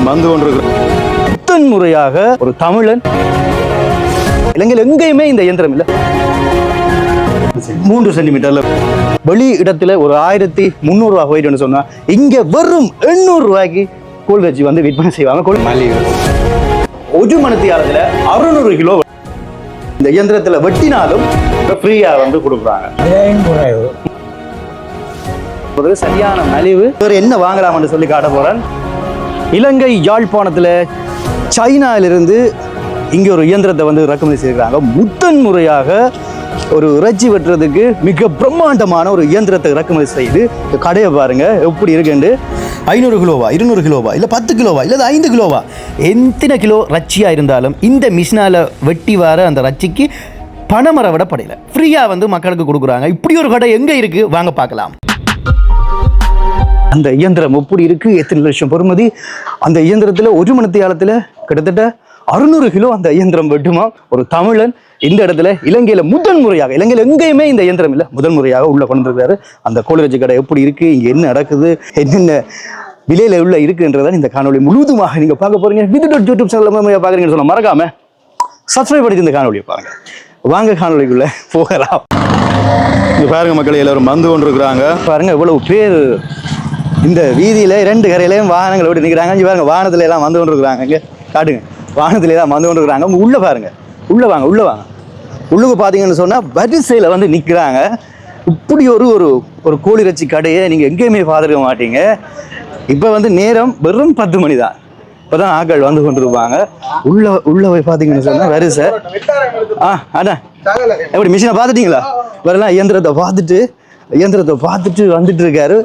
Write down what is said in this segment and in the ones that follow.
எல்லோரும் வந்து கொண்டிருக்கிறோம். முதன் முறையாக ஒரு தமிழன் இலங்கையில் எங்கேயுமே இந்த இயந்திரம் இல்லை. 3 சென்டிமீட்டர்ல வெளி இடத்துல ஒரு 1300 ரூபாய் போயிட்டு சொன்னா இங்க வெறும் 800 ரூபாய்க்கு கூழ் வச்சு வந்து விற்பனை செய்வாங்க. ஒரு மணித்தியாலத்துல 600 கிலோ இந்த இயந்திரத்துல வெட்டினாலும் ஃப்ரீயா வந்து கொடுக்குறாங்க. சரியான மலிவு. வேற என்ன வாங்கலாம்னு சொல்லி காட்ட போறேன். இலங்கை யாழ்ப்பாணத்துல சைனாவிலிருந்து இங்கே ஒரு இயந்திரத்தை வந்து இறக்குமதி செய்கிறாங்க. முதன் முறையாக ஒரு இறைச்சி வெட்டுறதுக்கு மிக பிரம்மாண்டமான ஒரு இயந்திரத்தை இறக்குமதி செய்து கடையை பாருங்க எப்படி இருக்குண்டு. 500 கிலோவா, 200 கிலோவா, இல்லை 10 கிலோவா, இல்லை 5 கிலோவா, எத்தனை கிலோ ரச்சியாக இருந்தாலும் இந்த மிஷினால் வெட்டி வர அந்த ரச்சிக்கு பணமர விட படையில ஃப்ரீயாக வந்து மக்களுக்கு கொடுக்குறாங்க. இப்படி ஒரு கடை எங்கே இருக்குது வாங்க பார்க்கலாம். அந்த இயந்திரம் எப்படி இருக்கு, எத்தனை லட்சம் பொறுமதி. அந்த இயந்திரத்தில் ஒரு மணித்தியாலத்தில் கிட்டத்தட்ட 600 கிலோ அந்த இயந்திரம் வெட்டுமா. ஒரு தமிழன் இந்த இடத்துல இலங்கையில முதன் முறையாக, இலங்கையில் எங்கேயுமே இந்த இயந்திரம் இல்லை, முதன் முறையாக உள்ள கொண்டு இருக்காரு. அந்த கோழிரட்சி கடை எப்படி இருக்கு, இங்க என்ன நடக்குது, என்னென்ன விலையில உள்ள இருக்குன்றதை இந்த காணொலி முழுவதுமாக நீங்க பார்க்க போறீங்க. யூடியூப் சேனல் பாக்குறீங்கன்னு சொன்னா மறக்காம சப்ஸ்கிரைப் பண்ணி இந்த காணொலியை பாருங்க. வாங்க காணொலிக்குள்ள போகலாம். இங்க பாருங்க மக்கள் எல்லாரும் வந்து கொண்டு இருக்கிறாங்க. பாருங்க இவ்வளவு பேர் இந்த வீதியில 2 கரையிலையும் வாகனங்களை விட்டு நிற்கிறாங்க. இங்கே பாருங்க வாகனத்துல எல்லாம் வந்து கொண்டு இருக்கிறாங்க. இங்கே காட்டுங்க, வாகனத்துல எல்லாம் வந்து கொண்டு இருக்கிறாங்க. உள்ள பாருங்க, உள்ள வாங்க, உள்ள வாங்க. உள்ளுக்கு பார்த்தீங்கன்னு சொன்னா வரிசையில் வந்து நிற்கிறாங்க. இப்படி ஒரு கோழிரட்சி கடையை நீங்க எங்கேயுமே பார்த்துருக்க மாட்டீங்க. இப்போ வந்து நேரம் வெறும் 10 மணி தான். இப்போதான் ஆட்கள் வந்து கொண்டிருப்பாங்க. உள்ள போய் பார்த்தீங்கன்னு சொன்னா வரிசை. அண்ணா எப்படி மிஷினை பார்த்துட்டீங்களா? வரலாம் இயந்திரத்தை பார்த்துட்டு வந்துட்டு இருக்காரு.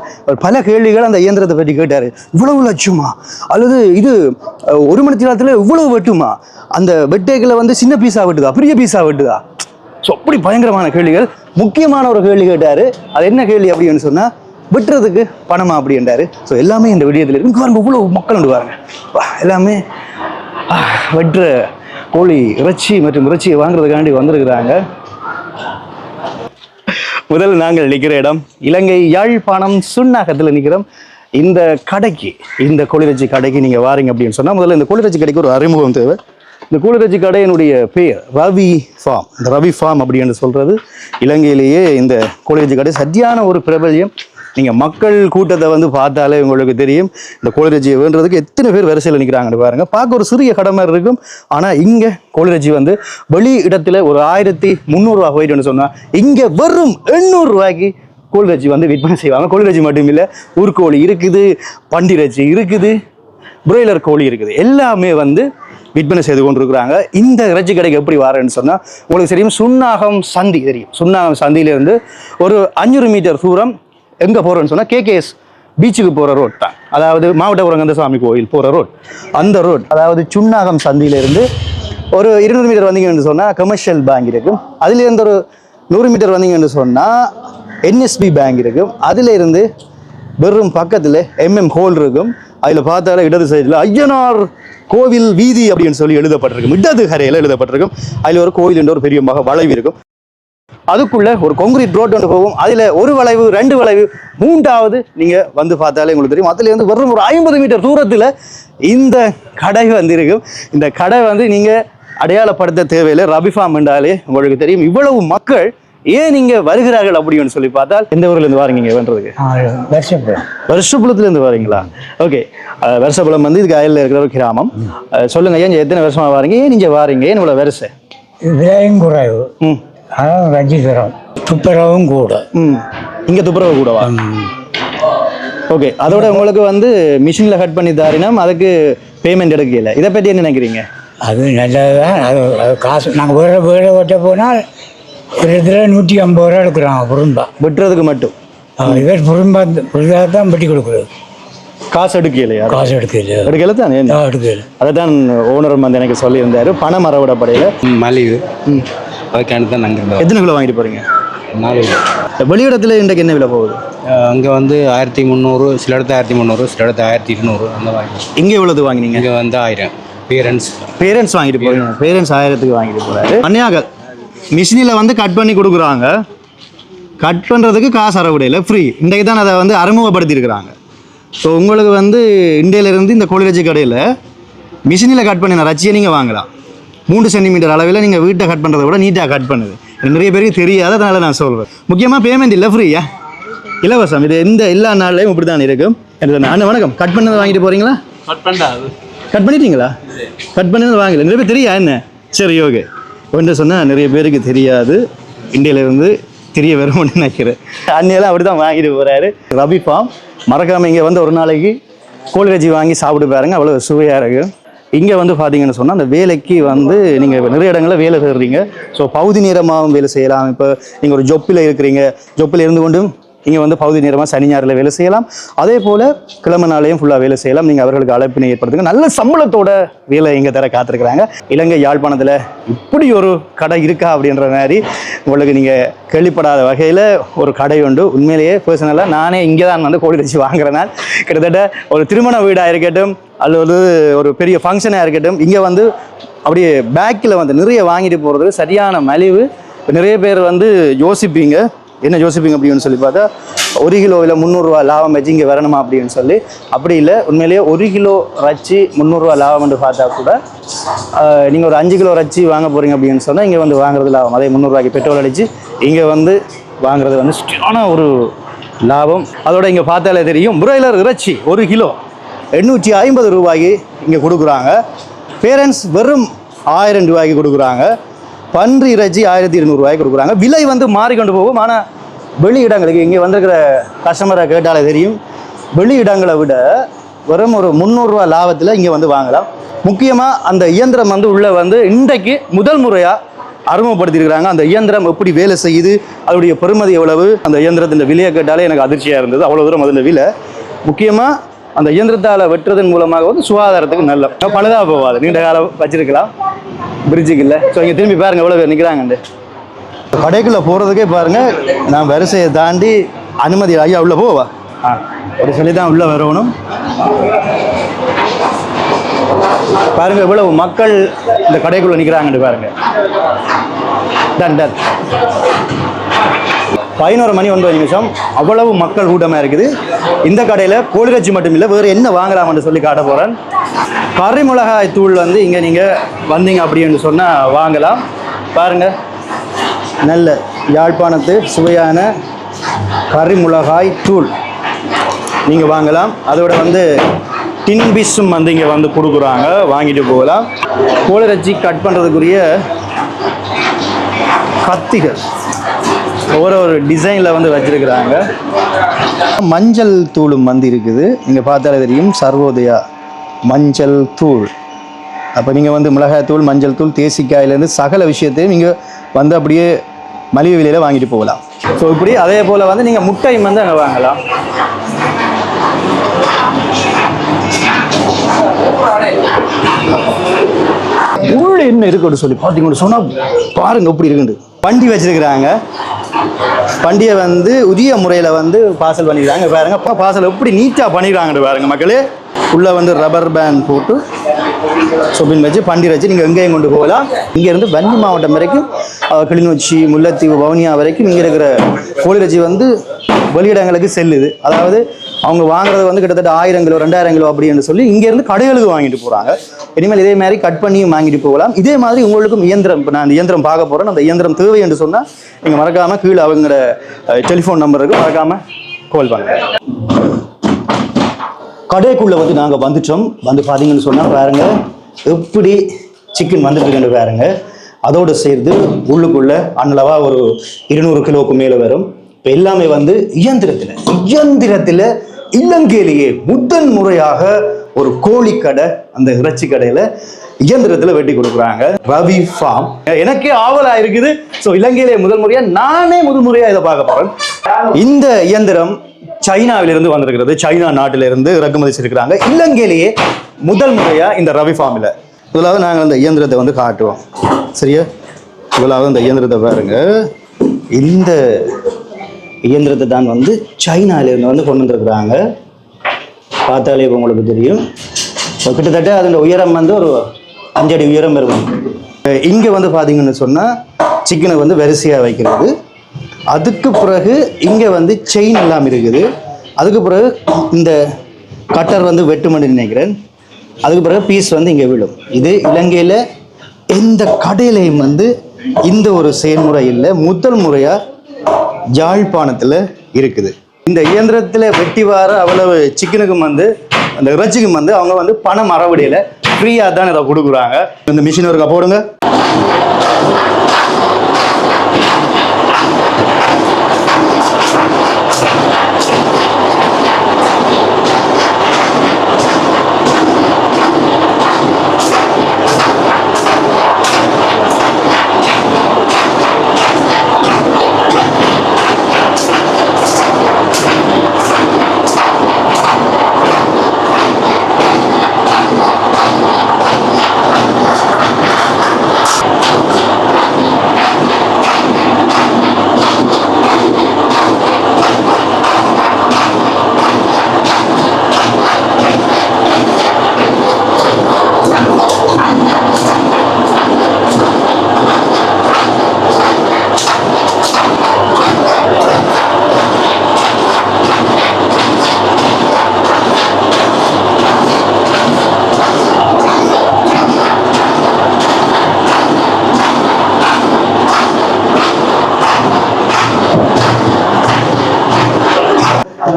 பல கேள்விகள் அந்த இயந்திரத்தை பற்றி கேட்டாரு. இவ்வளவு லட்சமா, அல்லது இது ஒரு மணி நேரத்தில் இவ்வளவு வெட்டுமா, அந்த வெட்டைகளை வந்து சின்ன பீஸா வெட்டுதா, பெரிய பீஸா வெட்டுதா? ஸோ அப்படி பயங்கரமான கேள்விகள். முக்கியமான ஒரு கேள்வி கேட்டாரு. அது என்ன கேள்வி அப்படின்னு சொன்னா, வெட்டுறதுக்கு பணமா அப்படின்றாரு. ஸோ எல்லாமே இந்த விடயத்தில் இருக்கு. பாருங்க இவ்வளவு மக்கள் வந்து பாருங்க, எல்லாமே வெட்டுற கோழி இறைச்சி மற்றும் இறைச்சியை வாங்குறதுக்காண்டி வந்திருக்கிறாங்க. முதல் நாங்கள் நிற்கிற இடம் இலங்கை யாழ்ப்பாணம் சுன்னாகத்தில் நிற்கிறோம். இந்த கடைக்கு, இந்த கோழிரட்சி கடைக்கு நீங்கள் வாரீங்க அப்படின்னு சொன்னால் முதல்ல இந்த கோழிரட்சி கடைக்கு ஒரு அறிமுகம் தேவை. இந்த கோழிரட்சி கடையினுடைய பேர் ரவி ஃபார்ம். இந்த ரவி ஃபார்ம் அப்படின்னு சொல்கிறது இலங்கையிலேயே இந்த கோழிரட்சி கடை சரியான ஒரு பிரபல்யம். நீங்கள் மக்கள் கூட்டத்தை வந்து பார்த்தாலே உங்களுக்கு தெரியும் இந்த கோழிரட்சியை வேண்டுறதுக்கு எத்தனை பேர் வரிசையில் நிற்கிறாங்கன்னு பாருங்கள். பார்க்க ஒரு சிறிய கடை மாதிரி இருக்கும். ஆனால் இங்கே கோழிரட்சி வந்து வெளி இடத்துல ஒரு 1300 ரூபா போயிட்டுன்னு சொன்னால் இங்கே வெறும் 800 ரூபாய்க்கு கோழிரட்சி வந்து விற்பனை செய்வாங்க. கோழிரட்சி மட்டும் இல்லை, ஊர்கோழி இருக்குது, பண்டிரட்சி இருக்குது, பிராய்லர் கோழி இருக்குது, எல்லாமே வந்து விற்பனை செய்து கொண்டிருக்கிறாங்க. இந்த இறைச்சி கடைக்கு எப்படி வரேன்னு சொன்னால் உங்களுக்கு தெரியும், சுன்னாகம் சந்தி தெரியும். சுன்னாகம் சந்தியிலேருந்து ஒரு 500 மீட்டர் தூரம் எங்கே போகிறோன்னு சொன்னால் கேகேஎஸ் பீச்சுக்கு போகிற ரோட் தான். அதாவது மாவட்டபுரம் கந்தசாமி கோயில் போகிற ரோட், அந்த ரோட். அதாவது சுன்னாகம் சந்தியிலேருந்து ஒரு 200 மீட்டர் வந்தீங்கன்னு சொன்னால் கமர்ஷியல் பேங்க் இருக்கும். அதுலேருந்து ஒரு 100 மீட்டர் வந்தீங்கன்னு சொன்னால் என்எஸ்பி பேங்க் இருக்கும். அதிலிருந்து வெறும் பக்கத்தில் ஹோல் இருக்கும். அதில் பார்த்தாலே இடது சைடில் ஐயனார் கோவில் வீதி அப்படின்னு சொல்லி எழுதப்பட்டிருக்கும். இடது கரையில் எழுதப்பட்டிருக்கும். அதில் ஒரு கோயில் என்ற ஒரு பெரிய வளைவு இருக்கும். அதுக்குள்ள ஒரு கான்கிரீட் ரோட் ஒன்று போகும். அதில் ஒரு வளைவு, 2 வளைவு, 3வது நீங்கள் வந்து பார்த்தாலே உங்களுக்கு தெரியும். அதுல இருந்து வெறும் ஒரு 50 மீட்டர் தூரத்தில் இந்த கடை வந்து இருக்கும். இந்த கடை வந்து நீங்கள் அடையாளப்படுத்த தேவையில்லை. ரபி ஃபார்ம் என்றாலே உங்களுக்கு தெரியும். இவ்வளவு மக்கள் ஏன் நீங்க வருகிறார்கள் அப்படின்னு சொல்லி பார்த்தால், எந்த ஊர்ல இருந்து வாரீங்க இங்க வேண்டதுக்கு? வருஷப்புலத்துல இருந்து வரீங்களா? ஓகே. வருஷப்புலம் வந்து இதுக்கு அயல்ல இருக்கிற ஒரு கிராமம். சொல்லுங்க, ஏன் எத்தனை வருஷமா வாரீங்க, ஏன் நீங்க வாரீங்க, ஏன் இவ்வளவு வருஷ? விலையும் குறைவு, ரஞ்சிதரம், துப்புரவும் கூட. இங்க துப்புரவு கூடவா? ஓகே. அதோட உங்களுக்கு வந்து மிஷின்ல கட் பண்ணி தாரினம், அதுக்கு பேமெண்ட் எடுக்கல. இதை பற்றி என்ன நினைக்கிறீங்க? அது நல்லதுதான். அது காசு நாங்கள் வேற வெட்ட போனால் ஒரு இடத்துல 150 ரூபா எடுக்கிறாங்க புரும்பா வெட்டுறதுக்கு மட்டும். இவர் புரும்பா தான் வெட்டி கொடுக்குறது. காசு எடுக்கலையா? காசு எடுக்கல தான் எடுக்கல. அதை தான் ஓனர் வந்து எனக்கு சொல்லியிருந்தாரு. பணம் மரவிடப்படையில் மலிவு அதுக்கான தான் நாங்கள். எத்தனை கிலோ வாங்கிட்டு போகிறீங்க? 4 கிலோ. வெளியிடத்தில் இன்றைக்கு என்ன விலை போகுது? அங்கே வந்து 1300, சில இடத்துல 1300, சில இடத்துல 1200 அந்த மாதிரி. இங்கே எவ்வளோது வாங்கினீங்க? இங்கே வந்து 1000. பேரண்ட்ஸ் வாங்கிட்டு போகிறீங்க. பேரண்ட்ஸ் 1000க்கு வாங்கிட்டு போகிறாரு. அந்நியாக மிஷினில் வந்து கட் பண்ணி கொடுக்குறாங்க. கட் பண்ணுறதுக்கு காசு அறவிடையில் ஃப்ரீ. இன்றைக்கு தான் அதை வந்து அறிமுகப்படுத்தியிருக்கிறாங்க. ஸோ உங்களுக்கு வந்து இந்தியாவிலேருந்து இந்த கோழிரட்சி கடையில் மிஷினில் கட் பண்ணின ரச்சியை நீங்கள் வாங்கலாம் 3 சென்டிமீட்டர் அளவில் நீங்கள் வீட்டை கட் பண்ணுறத விட நீட்டாக கட் பண்ணுது எனக்கு நிறைய பேருக்கு தெரியாது, அதனால் நான் சொல்கிறேன். முக்கியமாக பேமெண்ட் இல்லை, ஃப்ரீயா இலவசம். இது எல்லா நாள்லையும் இப்படி தான் இருக்கும். அண்ணா வணக்கம், கட் பண்ணதை வாங்கிட்டு போகிறீங்களா? கட் பண்ணிட்டீங்களா? கட் பண்ணது வாங்கல, நிறைய பேர் தெரியா என்ன? சரி ஓகே. ஒன்று சொன்னால் நிறைய பேருக்கு தெரியாது, இந்தியாவிலேருந்து தெரிய வரும்னு நினைக்கிறேன். அன்னையெல்லாம் அப்படி தான் வாங்கிட்டு போகிறாரு. ரவி ஃபார்ம் மறக்காமல் இங்கே வந்து ஒரு நாளைக்கு கோழிரட்சி வாங்கி சாப்பிட்டு பாருங்க, அவ்வளோ சுவையாக இருக்குது. இங்கே வந்து பார்த்தீங்கன்னு சொன்னால் அந்த வேலைக்கு வந்து நீங்கள் நிறைய இடங்களில் வேலை செய்கிறீங்க. ஸோ பகுதி நேரமாகவும் வேலை செய்யலாம். இப்போ நீங்கள் ஒரு ஜொப்பில் இருக்கிறீங்க, ஜொப்பில் இருந்து கொண்டும் இங்கே வந்து பகுதி நேரமாக சனி ஞாயிறில் வேலை செய்யலாம். அதே போல் கிழமை நாளையும் ஃபுல்லாக வேலை செய்யலாம். நீங்கள் அவர்களுக்கு அழைப்பினை ஏற்படுத்துங்க. நல்ல சம்பளத்தோட வேலை இங்கே தர காத்திருக்கிறாங்க. இலங்கை யாழ்ப்பாணத்தில் இப்படி ஒரு கடை இருக்கா அப்படின்ற மாதிரி உங்களுக்கு நீங்கள் கேள்விப்படாத வகையில் ஒரு கடை உண்டு. உண்மையிலேயே பர்சனலாக நானே இங்கே தான் வந்து கோழிரட்சி வாங்குறேனால் கிட்டத்தட்ட ஒரு திருமண வீடாக இருக்கட்டும் அல்லது ஒரு பெரிய ஃபங்க்ஷனாக இருக்கட்டும், இங்கே வந்து அப்படியே பேக்கில் வந்து நிறைய வாங்கிட்டு போகிறது சரியான மலிவு. நிறைய பேர் வந்து யோசிப்பீங்க, என்ன யோசிப்பீங்க அப்படின்னு சொல்லி பார்த்தா 1 கிலோவில் 300 ரூபா லாபம் வச்சு இங்கே வரணுமா அப்படின்னு சொல்லி. அப்படி இல்லை, உண்மையிலேயே 1 கிலோ ரச்சி 300 ரூபா லாபம்னு பார்த்தா கூட நீங்கள் ஒரு 5 கிலோ ரச்சி வாங்க போகிறீங்க அப்படின்னு சொன்னால் இங்கே வந்து வாங்குறது லாபம். அதே 300 ரூபாய்க்கு பெட்ரோல் அடித்து இங்கே வந்து வாங்குறது வந்து ஸ்ட்ரான ஒரு லாபம். அதோட இங்கே பார்த்தாலே தெரியும், பிராய்லர் இறைச்சி 1 கிலோ 850 ரூபாய்க்கு இங்கே கொடுக்குறாங்க. பேரண்ட்ஸ் வெறும் 1000 ரூபாய்க்கு கொடுக்குறாங்க. பன்றி இறைச்சி 1200 ரூபாய்க்கு கொடுக்குறாங்க. விலை வந்து மாறிக்கொண்டு போகும். ஆனால் வெளி இடங்களுக்கு இங்கே வந்திருக்கிற கஸ்டமரை கேட்டாலே தெரியும், வெளி இடங்களை விட வெறும் ஒரு 300 ரூபா லாபத்தில் இங்கே வந்து வாங்கலாம். முக்கியமாக அந்த இயந்திரம் வந்து உள்ளே வந்து இன்றைக்கு முதல் முறையாக அறிமுகப்படுத்தியிருக்கிறாங்க. அந்த இயந்திரம் எப்படி வேலை செய்யுது, அதோடைய பெறுமதி எவ்வளவு, அந்த இயந்திரத்தின் விலையை கேட்டாலே எனக்கு அதிர்ச்சியாக இருந்தது. அவ்வளோ தூரம் அதில் விலை. முக்கியமாக அந்த இயந்திரத்தால் வெட்டுறதன் மூலமாக வந்து சுகாதாரத்துக்கு நல்ல பழுதாக போகாது, நீண்ட காலம் வச்சிருக்கலாம். பிரிட்ஜுக்கு இல்லை. ஸோ இங்கே திரும்பி பாருங்கள் எவ்வளோ பேர் நிற்கிறாங்கண்டு. கடைக்குள்ளே போகிறதுக்கே பாருங்கள், நான் வரிசையை தாண்டி அனுமதி ஐயா உள்ளே போவா அப்படி சொல்லி தான் உள்ளே வரணும். பாருங்கள் இவ்வளவு மக்கள் இந்த கடைக்குள்ளே நிற்கிறாங்கன்னு பாருங்கள். டன் 11 மணி 9 நிமிஷம், அவ்வளவு மக்கள் கூட்டமாக இருக்குது. இந்த கடையில் கோழிரட்சி மட்டும் இல்லை, வேறு என்ன வாங்கலாம்னு சொல்லி காட்ட போகிறேன். கறி மிளகாய் தூள் வந்து இங்கே நீங்கள் வந்தீங்க அப்படின்னு சொன்னால் வாங்கலாம். பாருங்கள், நல்ல யாழ்ப்பாணத்து சுவையான கறி மிளகாய் தூள் நீங்கள் வாங்கலாம். அதோட வந்து டின்பிஸும் வந்து இங்கே வந்து கொடுக்குறாங்க, வாங்கிட்டு போகலாம். கோழிரட்சி கட் பண்ணுறதுக்குரிய கத்திகள் ஒரு டிசைனில் வந்து வச்சுருக்கிறாங்க. மஞ்சள் தூளும் வந்து இருக்குது. நீங்கள் பார்த்தாலே தெரியும், சர்வோதயா மஞ்சள் தூள். அப்போ நீங்கள் வந்து மிளகாய் தூள், மஞ்சள் தூள், தேசிக்காயிலேருந்து சகல விஷயத்தையும் நீங்கள் வந்து அப்படியே மலிவு விலையில் வாங்கிட்டு போகலாம். ஸோ இப்படி அதே போல் வந்து நீங்கள் முட்டையும் வந்து அங்கே வாங்கலாம். உள்ள என்ன இருக்குன்னு சொல்லி பார்த்தீங்கன்னு சொன்னால் பாருங்க எப்படி இருக்குண்டு. வண்டி வச்சிருக்கிறாங்க. வண்டியை வந்து உரிய முறையில் வந்து பார்சல் பண்ணிக்கிறாங்க. பாருங்க பார்சல் எப்படி நீட்டாக பண்ணிக்கிறாங்கன்னு பாருங்க மக்களே. உள்ளே வந்து ரப்பர் பேண்ட் போட்டு சொப்பின் வச்சு பண்டி வச்சு நீங்கள் எங்கேயும் கொண்டு போகலாம். இங்கேருந்து வன்னி மாவட்டம் வரைக்கும், கிளிநொச்சி, முல்லைத்தீவு, வவுனியா வரைக்கும் இங்கே இருக்கிற கோழிரட்சி வந்து வெளியிடங்களுக்கு செல்லுது. அதாவது அவங்க வாங்குறது வந்து கிட்டத்தட்ட 1000 கிலோ 2000 கிலோ அப்படின்னு சொல்லி இங்கேருந்து கடைகளுக்கு வாங்கிட்டு போகிறாங்க. இனிமேல் இதே மாதிரி கட் பண்ணியும் வாங்கிட்டு போகலாம். இதே மாதிரி உங்களுக்கும் இயந்திரம், இப்போ நான் அந்த இயந்திரம் பார்க்க போகிறேன், அந்த இயந்திரம் தேவை என்று சொன்னால் நீங்கள் மறக்காமல் கீழே அவங்களோட டெலிஃபோன் நம்பருக்கு மறக்காமல் கால் பண்ணுங்க. கடைக்குள்ளே வந்து நாங்கள் வந்துட்டோம். வந்து பார்த்தீங்கன்னு சொன்னால் பாருங்கள் எப்படி சிக்கன் வந்துட்டு பாருங்க. அதோடு சேர்த்து உள்ளுக்குள்ளே அன்னளவாக ஒரு 200 கிலோவுக்கு மேலே வரும். இப்போ எல்லாமே வந்து இயந்திரத்தில் இலங்கையிலேயே முதன் முறையாக ஒரு கோழிக்கடை, அந்த இறைச்சி கடையில் இயந்திரத்தில் வெட்டி கொடுக்குறாங்க. ரவி ஃபார்ம். எனக்கே ஆவலாக இருக்குது. ஸோ இலங்கையிலே முதல் முறையாக நானே முதல் முறையாக இதை பார்க்க போகிறேன். இந்த இயந்திரம் சைனாவிலிருந்து வந்திருக்கிறது. சைனா நாட்டிலிருந்து இறக்குமதி செய்திருக்கிறாங்க. இலங்கையிலேயே முதல் முறையாக இந்த ரவி ஃபார்மில். முதலாவது நாங்கள் அந்த இயந்திரத்தை வந்து காட்டுவோம். சரியா? முதலாவது அந்த இயந்திரத்தை பாருங்க. இந்த இயந்திரத்தை தான் வந்து சைனாவிலிருந்து வந்து கொண்டு வந்துருக்குறாங்க. பார்த்தாலே இப்போ உங்களுக்கு தெரியும். கிட்டத்தட்ட அதோட உயரம் வந்து ஒரு 5 அடி உயரம் இருக்கும். இங்கே வந்து பார்த்தீங்கன்னு சொன்னால் சிக்கனை வந்து வரிசையாக வைக்கிறது. அதுக்கு பிறகு இங்கே வந்து செயின் எல்லாம் இருக்குது. அதுக்கு பிறகு இந்த கட்டர் வந்து வெட்டுமன்னு நினைக்கிறேன். அதுக்கு பிறகு பீஸ் வந்து இங்கே விழும். இது இலங்கையில் எந்த கடையிலையும் வந்து இந்த ஒரு செயல்முறை இல்லை, முதல் முறையாக யாழ்ப்பாணத்தில் இருக்குது. இந்த இயந்திரத்தில் வெட்டி வர அவ்வளவு சிக்கனுக்கும் வந்து அந்த இறைச்சிக்கும் வந்து அவங்க வந்து பணம் அறவடையில் ஃப்ரீயாக தான் இதை கொடுக்குறாங்க. இந்த மிஷின் ஒருக்கா போடுங்க.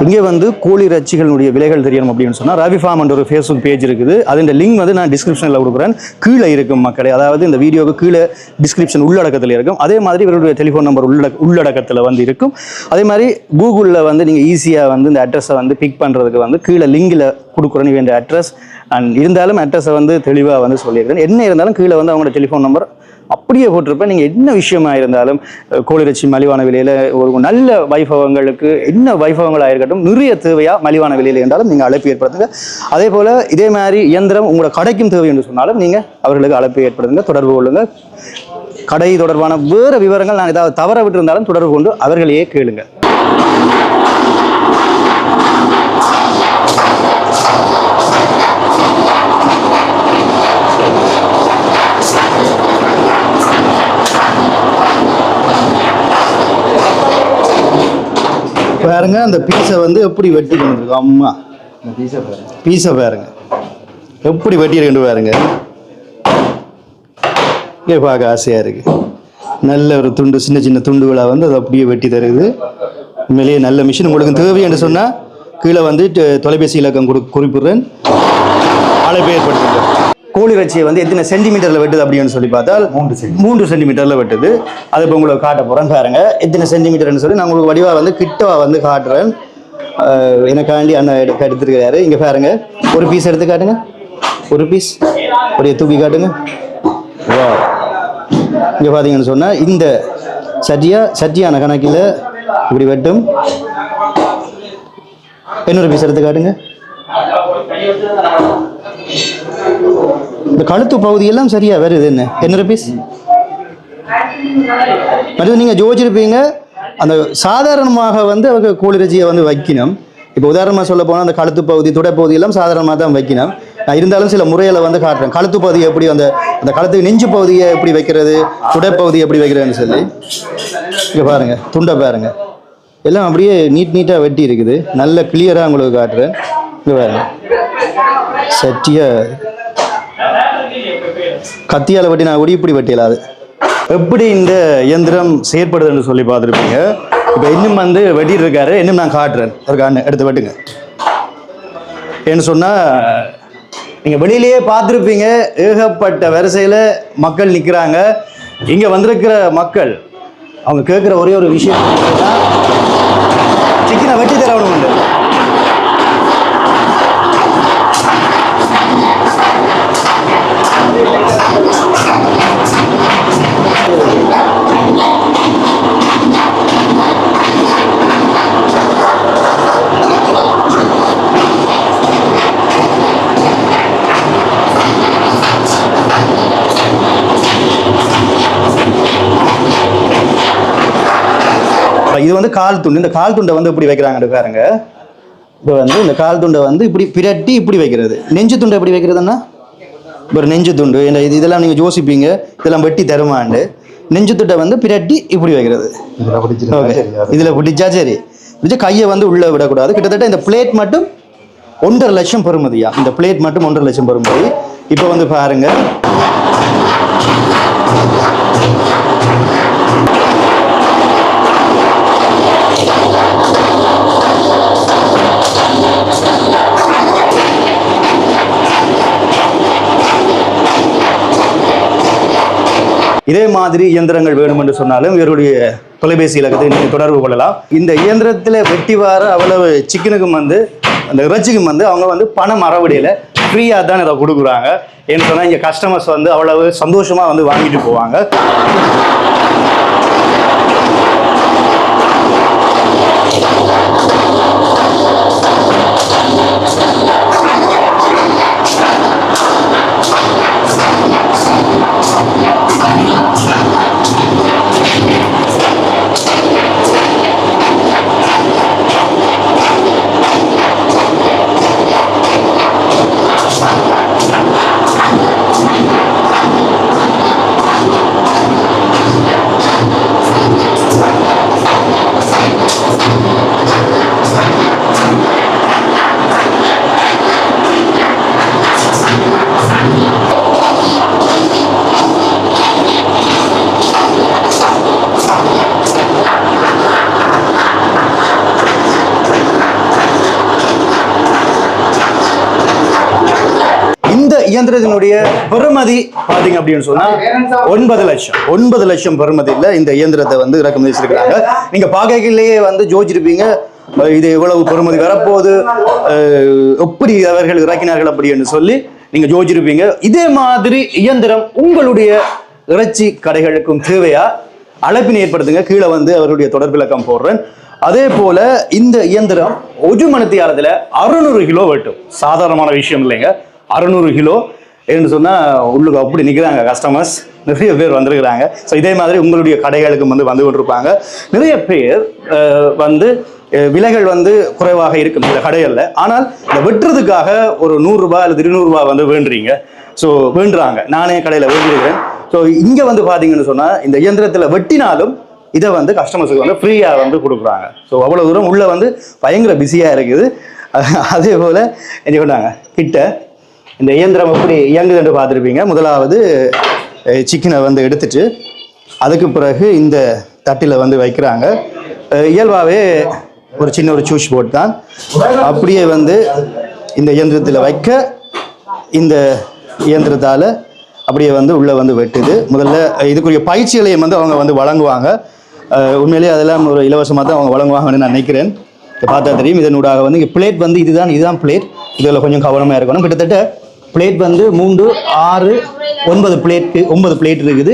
இங்கே வந்து கோழி இறைச்சிகளுடைய விலைகள் தெரியணும் அப்படின்னு சொன்னால் ரவி ஃபார்ம் என்ற ஒரு ஃபேஸ்புக் பேஜ் இருக்குது. அதோட லிங்க் வந்து நான் டிஸ்கிரிப்ஷனில் கொடுக்குறேன். கீழே இருக்கும் மக்களே, அதாவது இந்த வீடியோவுக்கு கீழே டிஸ்கிரிப்ஷன் உள்ளடக்கத்தில் இருக்கும். அதே மாதிரி இவருடைய டெலிஃபோன் நம்பர் உள்ளடக்கத்தில் வந்து இருக்கும். அதே மாதிரி கூகுளில் வந்து நீங்கள் ஈஸியாக வந்து இந்த அட்ரஸை வந்து பிக் பண்ணுறதுக்கு வந்து கீழே லிங்கில் கொடுக்குறேன் வேண்டிய அட்ரஸ். அண்ட் இருந்தாலும் அட்ரஸை வந்து தெளிவாக வந்து சொல்லியிருக்கேன். என்ன இருந்தாலும் கீழே வந்து அவங்களோட டெலிஃபோன் நம்பர் அப்படியே போட்டிருப்பேன். நீங்கள் என்ன விஷயமா இருந்தாலும் கோழிறைச்சி மலிவான விலையில் ஒரு நல்ல வைபவங்களுக்கு என்ன வைபவங்களாக இருக்கட்டும் நிறைய தேவையாக மலிவான விலையில் என்றாலும் நீங்கள் அழைப்பு ஏற்படுத்துங்க. அதே போல் இதே மாதிரி இயந்திரம் உங்களோட கடைக்கும் தேவை என்று சொன்னாலும் நீங்கள் அவர்களுக்கு அழைப்பு ஏற்படுத்துங்க, தொடர்பு கொள்ளுங்கள். கடை தொடர்பான வேறு விவரங்கள் நான் ஏதாவது தவற விட்டிருந்தாலும் தொடர்பு கொண்டு அவர்களையே கேளுங்க. பாருங்க அந்த பீஸை வந்து எப்படி வெட்டி கொண்டு இருக்கோம். அம்மா பீஸை பாருங்க எப்படி வெட்டி இருக்கு பாருங்க. இங்கே பார்க்க ஆசையாக இருக்குது. நல்ல ஒரு துண்டு சின்ன சின்ன துண்டுகளாக வந்து அதை அப்படியே வெட்டி தருது. உண்மையிலேயே நல்ல மிஷின். உங்களுக்கு தேவை என்று சொன்னால் கீழே வந்து தொலைபேசி இலக்கம் குறிப்பிடுறேன், அழைப்பு ஏற்படுத்துங்க. கோழி இறைச்சியை வந்து எத்தனை சென்டிமீட்டரில் வெட்டுது அப்படின்னு சொல்லி பார்த்தால் 3 சென்டிமீட்டரில் வெட்டுது. அது இப்போ உங்களுக்கு காட்ட போகிறேன் பாருங்க எத்தனை சென்டிமீட்டர்னு சொல்லி நான் உங்களுக்கு வடிவாக வந்து கிட்டவா வந்து காட்டுறேன். எனக்காண்டி அண்ணன் எடுத்துருக்கிறாரு. இங்கே பாருங்க ஒரு பீஸ் எடுத்து காட்டுங்க. ஒரு பீஸ் ஒரு தூக்கி காட்டுங்க. வா இங்கே பார்த்தீங்கன்னு சொன்னால் இந்த சட்டியான கணக்கில் இப்படி வெட்டும். இன்னொரு பீஸ் எடுத்து காட்டுங்க. இந்த கழுத்து பகுதியெல்லாம் சரியா வருது. என்ன பீஸ் மற்றது நீங்கள் ஜோதிச்சிருப்பீங்க. அந்த சாதாரணமாக வந்து அவங்க கோழி இறைச்சியை வந்து வைக்கணும். இப்போ உதாரணமாக சொல்ல போனால் அந்த கழுத்து பகுதி துடைப்பகுதி எல்லாம் சாதாரணமாக தான் வைக்கணும். நான் இருந்தாலும் சில முறைகளை வந்து காட்டுறேன். கழுத்து பகுதியை எப்படி அந்த கழுத்துக்கு நெஞ்சு பகுதியை எப்படி வைக்கிறது, துடைப்பகுதி எப்படி வைக்கிறதுன்னு சொல்லி. இங்கே பாருங்க துண்டை பாருங்க எல்லாம் அப்படியே நீட்டாக வெட்டி இருக்குது. நல்ல கிளியராக உங்களுக்கு காட்டுறேன். இங்கே பாருங்க சட்டியா கத்தியால் வெட்டி நான் இப்படி வெட்டியலாது. எப்படி இந்த இயந்திரம் செயற்படுதுன்னு சொல்லி பார்த்துருப்பீங்க. இப்போ இன்னும் வந்து வெட்டிட்டு இருக்காரு. இன்னும் நான் காட்டுறேன். ஒரு அண்ணன் எடுத்து வெட்டுங்க. ஏன்னு சொன்னால் நீங்கள் வெளியிலேயே பார்த்துருப்பீங்க ஏகப்பட்ட வரிசையில் மக்கள் நிற்கிறாங்க. இங்கே வந்திருக்கிற மக்கள் அவங்க கேட்குற ஒரே ஒரு விஷயம் சிக்கனை வெட்டி தரணும். இது வந்து கால் துண்டு. இந்த கால் துண்டை வந்து இப்படி வைக்கிறாங்க பாருங்க. இப்போ வந்து இந்த கால் துண்டை வந்து இப்படி பிரட்டி இப்படி வைக்கிறது. நெஞ்சு துண்டை எப்படி வைக்கிறதுன்னா ஒரு நெஞ்சு துண்டு இதெல்லாம் நீங்கள் யோசிப்பீங்க இதெல்லாம் வெட்டி தருமாண்டு. நெஞ்சு துண்டை வந்து பிரட்டி இப்படி வைக்கிறது. இதில் பிடிச்சா சரி. பிடிச்சா கையை வந்து உள்ளே விடக்கூடாது. கிட்டத்தட்ட இந்த பிளேட் மட்டும் 1.5 லட்சம் பெறுமதியா. இந்த பிளேட் மட்டும் 1.5 லட்சம் பெறுமதி. இப்போ வந்து பாருங்க, இதே மாதிரி இயந்திரங்கள் வேணும் என்று சொன்னாலும் இவருடைய தொலைபேசி இலக்கத்தை நீங்கள் தொடர்பு கொள்ளலாம். இந்த இயந்திரத்தில் வெட்டி வார அவ்வளவு சிக்கனுக்கும் வந்து அந்த இறைச்சிக்கும் வந்து அவங்க வந்து பணம் அறவடையில் ஃப்ரீயாக தான் இதை கொடுக்குறாங்க. ஏன்னு சொன்னால் இங்கே கஸ்டமர்ஸ் வந்து அவ்வளவு சந்தோஷமாக வந்து வாங்கிட்டு போவாங்க. இயந்திரத்தினுடைய பெறுமதி பாத்தீங்க அப்படின்னு சொன்னா 9 லட்சம் பெறுமதியில் இந்த இயந்திரத்தை வந்து இறக்குமதி செய்திருக்கிறாங்க. நீங்க பாக்கையிலேயே வந்து ஜோதிச்சிருப்பீங்க இது எவ்வளவு பெறுமதி வரப்போகுது, எப்படி அவர்கள் இறக்கினார்கள் அப்படின்னு சொல்லி நீங்க ஜோதிச்சிருப்பீங்க. இதே மாதிரி இயந்திரம் உங்களுடைய இறைச்சி கடைகளுக்கும் தேவையா? அழைப்பினை ஏற்படுத்துங்க. கீழே வந்து அவருடைய தொடர்பு இலக்கம் போடுறேன். அதே போல இந்த இயந்திரம் 1 மணித்தியாலத்துல 600 கிலோ வெட்டும். சாதாரணமான விஷயம் இல்லைங்க. 600 கிலோ என்று சொன்னால் உள்ளுக்கு அப்படி நிற்கிறாங்க கஸ்டமர்ஸ், நிறைய பேர் வந்திருக்கிறாங்க. ஸோ இதே மாதிரி உங்களுடைய கடைகளுக்கு வந்து கொண்டிருப்பாங்க. நிறைய பேர் வந்து விலைகள் வந்து குறைவாக இருக்கும் இந்த கடைகளில். ஆனால் இந்த வெட்டுறதுக்காக ஒரு 100 ரூபாய் அல்லது 200 ரூபாய் வந்து வேண்டுறீங்க. ஸோ வேண்டுறாங்க. நானே கடையில் வேண்டியிருக்கிறேன். ஸோ இங்கே வந்து பார்த்தீங்கன்னு சொன்னால் இந்த இயந்திரத்தில் வெட்டினாலும் இதை வந்து கஸ்டமர்ஸுக்கு வந்து ஃப்ரீயாக வந்து கொடுக்குறாங்க. ஸோ அவ்வளோ தூரம் உள்ளே வந்து பயங்கர பிஸியாக இருக்குது. அதே போல் என்ன சொன்னாங்க கிட்ட இந்த இயந்திரம் எப்படி இயங்குதுன்னு பார்த்துருப்பீங்க. முதலாவது சிக்கனை வந்து எடுத்துட்டு அதுக்கு பிறகு இந்த தட்டில் வந்து வைக்கிறாங்க. இயல்பாகவே ஒரு சின்ன ஒரு சூஸ் போட்டு தான் அப்படியே வந்து இந்த இயந்திரத்தில் வைக்க இந்த இயந்திரத்தால் அப்படியே வந்து உள்ளே வந்து வெட்டுது. முதல்ல இதுக்குரிய பயிற்சிகளையும் வந்து அவங்க வந்து வழங்குவாங்க. உண்மையிலேயே அதெல்லாம் ஒரு இலவசமாக தான் அவங்க வழங்குவாங்கன்னு நான் நினைக்கிறேன். பார்த்தா தெரியும். இதனூடாக வந்து இங்கே பிளேட் வந்து இதுதான் பிளேட். இதில் கொஞ்சம் கவனமாக இருக்கணும். கிட்டத்தட்ட பிளேட் வந்து 3, 6, 9 பிளேட் இருக்குது.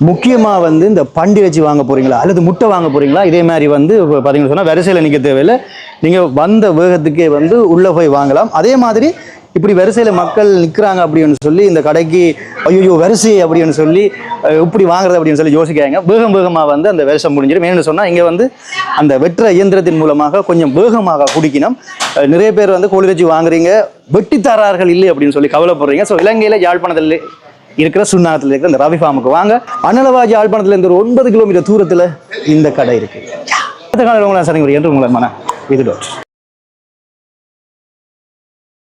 முக்கியமாக வந்து இந்த பண்டி வச்சு வாங்க போகிறீங்களா அல்லது முட்டை வாங்க போகிறீங்களா, இதே மாதிரி வந்து பார்த்தீங்கன்னு சொன்னால் வரிசையில் நிற்க தேவையில்லை. நீங்கள் வந்த வேகத்துக்கே வந்து உள்ளே போய் வாங்கலாம். அதே மாதிரி இப்படி வரிசையில் மக்கள் நிற்கிறாங்க அப்படின்னு சொல்லி இந்த கடைக்கு ஐயோ வரிசை அப்படின்னு சொல்லி இப்படி வாங்குறது அப்படின்னு சொல்லி யோசிக்காங்க. வேகமாக வந்து அந்த வருஷம் முடிஞ்சிடும். ஏன்னு சொன்னால் இங்கே வந்து அந்த வெற்ற இயந்திரத்தின் மூலமாக கொஞ்சம் வேகமாக குடிக்கணும். நிறைய பேர் வந்து கோழிறைச்சி வாங்குறீங்க, வெட்டித்தாரார்கள் இல்லை அப்படின்னு சொல்லி கவலைப்படுறீங்க. ஸோ இலங்கையில் யாழ்ப்பாணத்தில் இருக்கிற சுண்ணாகத்தில் இருக்கிற இந்த ரவி ஃபார்முக்கு வாங்க. அனலவாஜ் யாழ்ப்பாணத்தில் இருந்து ஒரு 9 கிலோமீட்டர் தூரத்தில் இந்த கடை இருக்குது. அடுத்த காலையில் உங்களை சரிங்க என்று உங்களை மன இது டாக்டர்.